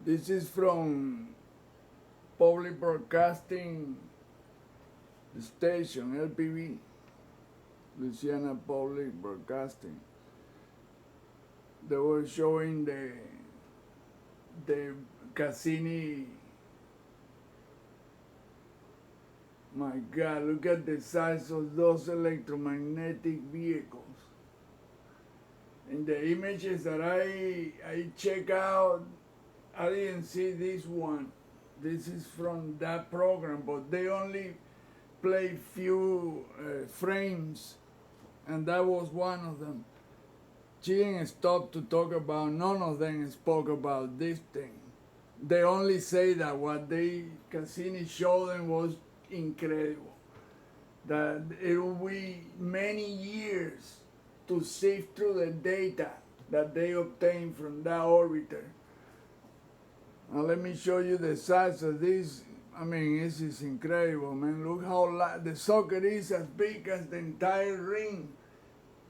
This is from Public Broadcasting Station, LPB, Louisiana Public Broadcasting. They were showing the Cassini. My God, look at the size of those electromagnetic vehicles. In the images that I check out, I didn't see this one. This is from that program, but they only play few frames, and that was one of them. She didn't stop to talk about, none of them spoke about this thing. They only say that what Cassini showed them was incredible. That it will be many years to sift through the data that they obtained from that orbiter. Now let me show you the size of this. I mean, this is incredible, man. Look how the socket is as big as the entire ring,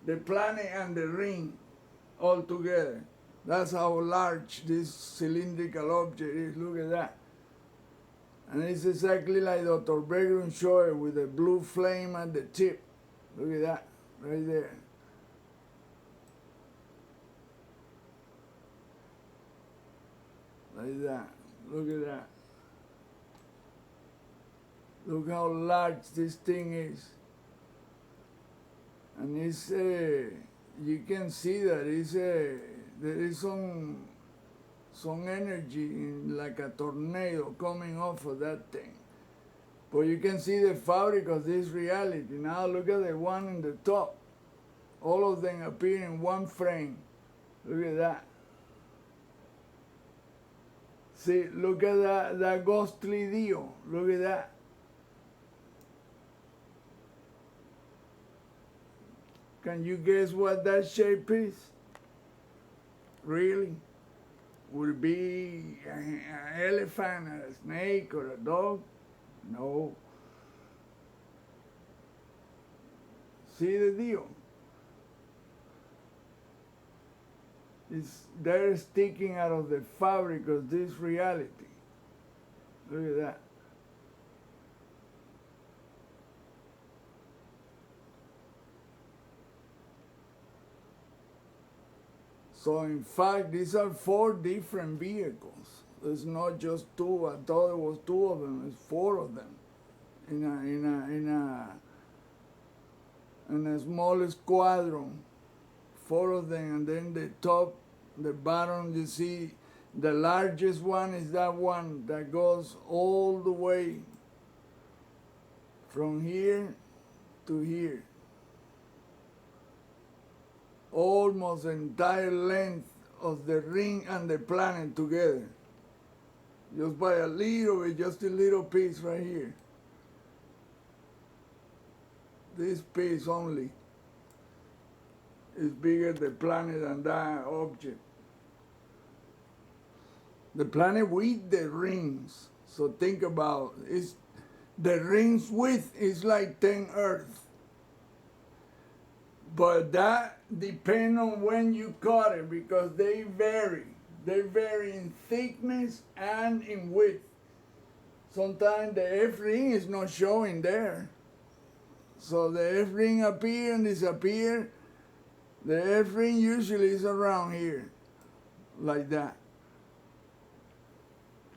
the planet and the ring all together. That's how large this cylindrical object is. Look at that. And it's exactly like Dr. Bergeron showed it with the blue flame at the tip. Look at that, right there. Like that. Look at that. Look how large this thing is. And it's you can see that there is some energy like a tornado coming off of that thing. But you can see the fabric of this reality. Now look at the one in the top. All of them appear in one frame. Look at that. See, look at that ghostly deal. Look at that. Can you guess what that shape is? Really? Would it be an elephant, a snake, or a dog? No. See the deal? They're sticking out of the fabric of this reality. Look at that. So in fact, these are 4 different vehicles. It's not just 2. I thought it was 2 of them. It's 4 of them in a small squadron. 4 of them, and then the top, the bottom. You see, the largest one is that one that goes all the way from here to here. Almost the entire length of the ring and the planet together. Just by a little bit, just a little piece right here. This piece only is bigger the planet than that object. The planet with the rings. So think about it. The rings width is like 10 Earth. But that depends on when you cut it, because they vary. They vary in thickness and in width. Sometimes the F ring is not showing there. So the F ring appear and disappear. The F ring usually is around here, like that.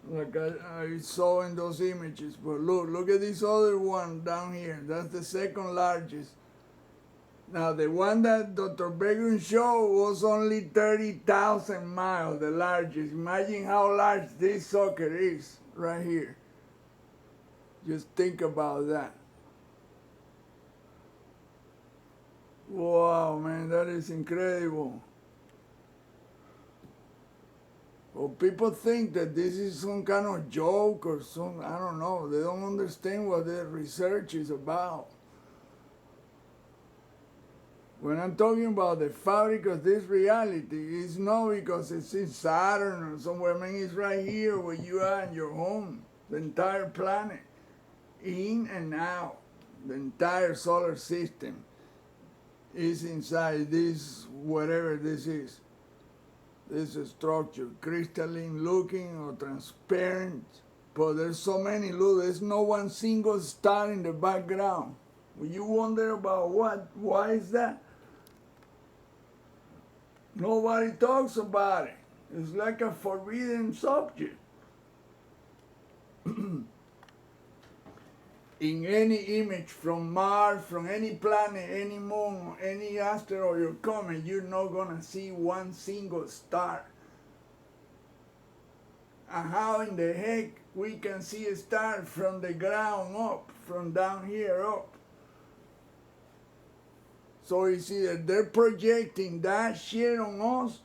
Like I saw in those images. But look at this other one down here. That's the second largest. Now, the one that Dr. Bergeron showed was only 30,000 miles, the largest. Imagine how large this socket is right here. Just think about that. Wow, man, that is incredible. Well, people think that this is some kind of joke or some, I don't know. They don't understand what the research is about. When I'm talking about the fabric of this reality, it's not because it's in Saturn or somewhere. I mean, it's right here where you are in your home. The entire planet, in and out, the entire solar system is inside this, whatever this is. this structure, crystalline looking or transparent, but there's so many, look, there's no one single star in the background. When you wonder about why is that? Nobody talks about it. It's like a forbidden subject. In any image from Mars, from any planet, any moon, any asteroid or comet, you're not gonna see one single star. And how in the heck we can see a star from the ground up, from down here up? So it's either they're projecting that shit on us,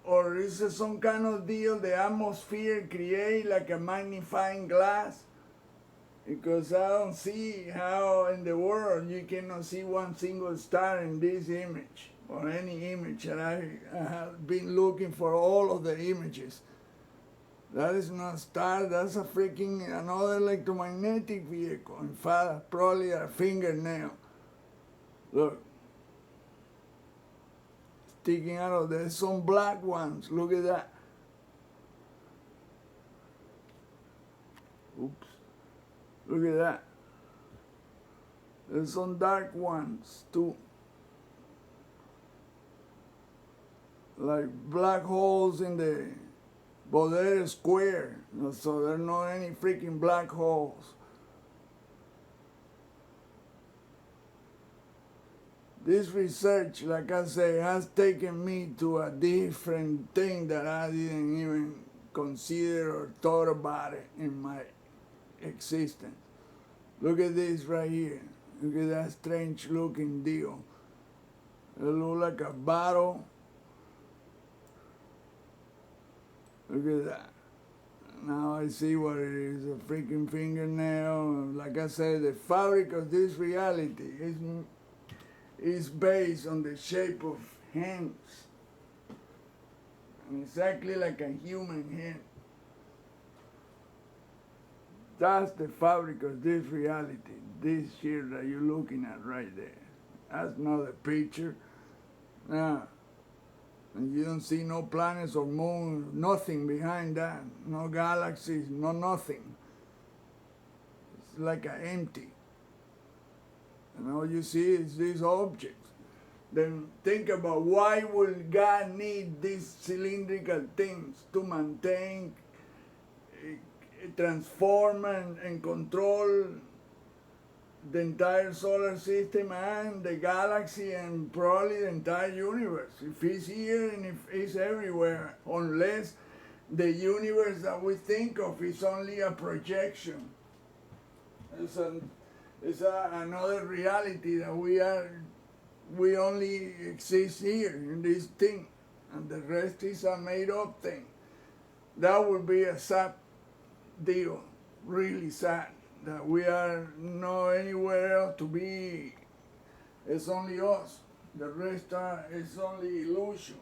or is it some kind of deal the atmosphere create like a magnifying glass? Because I don't see how in the world you cannot see one single star in this image, or any image, and I have been looking for all of the images. That is not a star, that's a freaking another electromagnetic vehicle. In fact, probably a fingernail. Look. Sticking out of there, some black ones, look at that. Oops. Look at that. There's some dark ones too. Like black holes in the, but they're square, so there are not any freaking black holes. This research, like I say, has taken me to a different thing that I didn't even consider or thought about it in my existence. Look at this right here. Look at that strange looking deal. It looks like a bottle. Look at that. Now I see what it is, a freaking fingernail. Like I said, the fabric of this reality is based on the shape of hands. Exactly like a human hand. That's the fabric of this reality, this shit that you're looking at right there. That's not a picture. Nah. And you don't see no planets or moon, nothing behind that. No galaxies, no nothing. It's like an empty. And all you see is these objects. Then think about why would God need these cylindrical things to maintain, transform and control the entire solar system and the galaxy and probably the entire universe. If he's here and if he's everywhere, unless the universe that we think of is only a projection. It's another reality that we only exist here in this thing, and the rest is a made up thing. That would be a sad deal, really sad, that we are not anywhere else to be. It's only us. The rest is only illusions.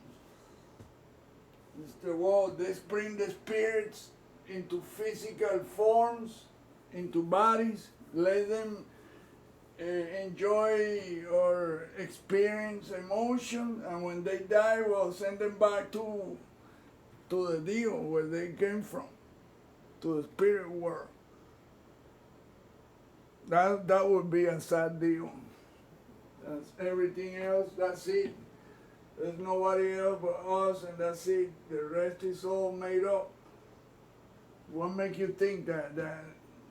It's the world. They bring the spirits into physical forms, into bodies, let them enjoy or experience emotion, and when they die, we'll send them back to the deal where they came from, to the spirit world. That would be a sad deal. That's everything else, that's it. There's nobody else but us, and that's it. The rest is all made up. What makes you think that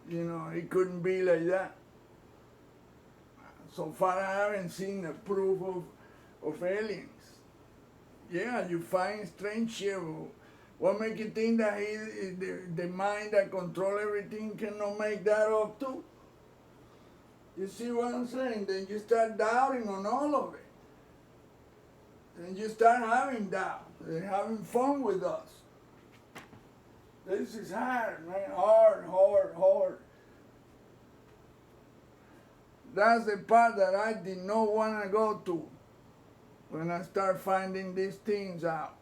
it couldn't be like that? So far, I haven't seen a proof of aliens. Yeah, you find strange shit. What makes you think that the mind that controls everything cannot make that up too? You see what I'm saying? Then you start doubting on all of it. Then you start having doubt. They're having fun with us. This is hard, man. Hard. That's the part that I did not want to go to when I start finding these things out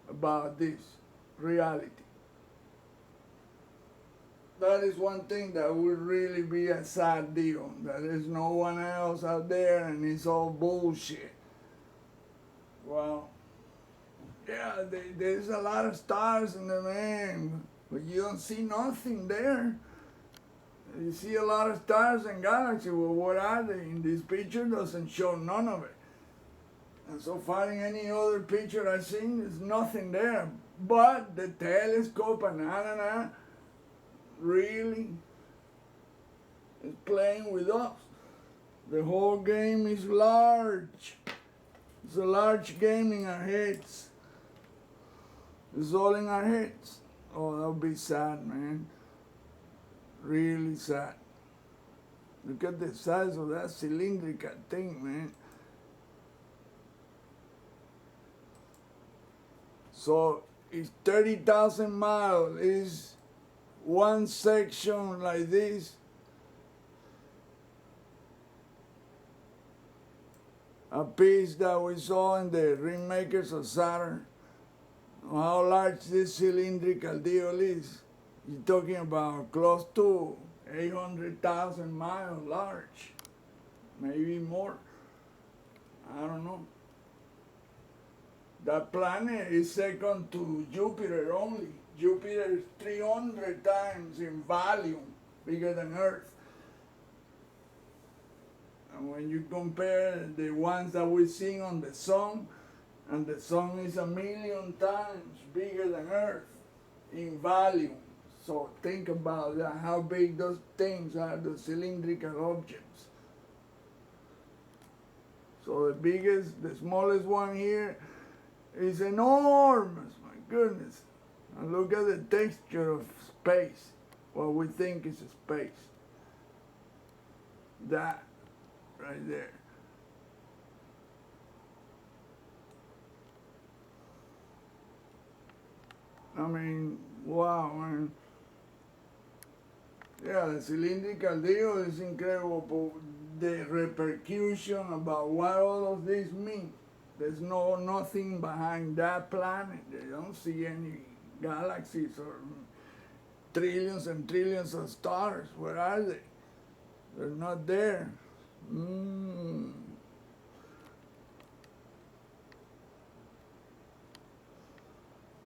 about this reality. That is one thing that would really be a sad deal. That there's no one else out there and it's all bullshit. Well, Yeah, there's a lot of stars in the man, but you don't see nothing there. You see a lot of stars and galaxies. Well, what are they? In this picture doesn't show none of it. And so far in any other picture I've seen, there's nothing there. But the telescope and really is playing with us. The whole game is large. It's a large game in our heads. It's all in our heads. Oh, that would be sad, man. Really sad. Look at the size of that cylindrical thing, man. So it's 30,000 miles. Is one section like this. A piece that we saw in the remakers of Saturn. How large this cylindrical deal is. You're talking about close to 800,000 miles large. Maybe more. I don't know. That planet is second to Jupiter only. Jupiter is 300 times in volume bigger than Earth. And when you compare the ones that we're seeing on the sun, and the sun is 1,000,000 times bigger than Earth in volume. So think about that, how big those things are, those cylindrical objects. So the biggest, the smallest one here is enormous, my goodness. And look at the texture of space, what we think is space. That right there. I mean, wow, man. Yeah, the cylindrical deal is incredible, but the repercussion about what all of this means. There's nothing behind that planet. They don't see any galaxies or trillions and trillions of stars. Where are they? They're not there.